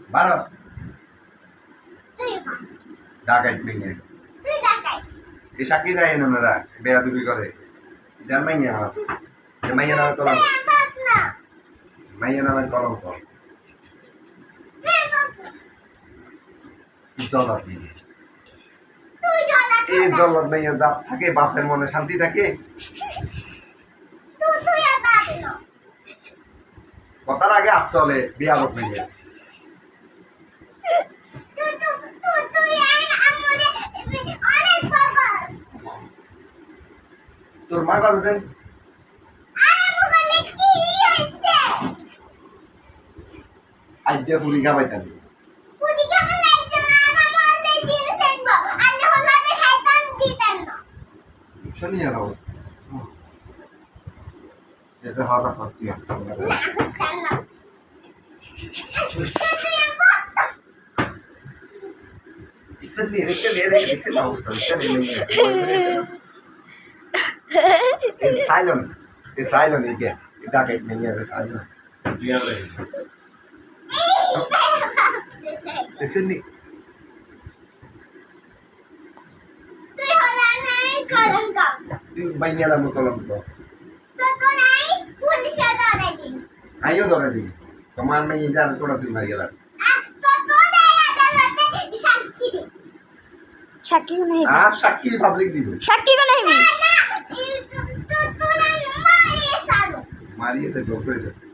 বারো তুই ডাকাইত মেয়ে ডাকাই এই সাক্ষী দেয় ওনারা বেয়াদবি করে যার মাইয়া মাইয়া নামে কলঙ্ক না মাইয়া নামে কলঙ্ক তুই বাপ না জল্লাদ মেয়ে তুই জ্বালা এই জল্লাদ মাইয়া জাত থাকে বাপের মনে শান্তি থাকে তুই আর বাপ না কথার আগে হাত চলে বিয়াদব মেয়ে তুই আর আমরে অনেক বাবা তোর মা করেছেন আর বলে কি হইছে আজ যে ফুরি খাবাইতেন পুদি কেমন লাগছে আমার মনে দিয়ে ফেলবো আর না হলে খাইতাম দিতেন না শনিয়ার অবস্থা এতে হঠাৎ ভর্তি না হতাম না Silent again. Dakit niya silent. Teknik. তুই হলা নাই কলঙ্ক Banyak lah tolong to. তো নাই পুলিশে ধরেছি Ayo dore di. Kaman may jar ko na si Maria. তো নাই আদালতে সাক্ষী দে সাক্ষী কোন heavy Ah, sakit public di. সাক্ষী কোন হেবি না তো না মারিয়ে সালো Maria se bloqueó.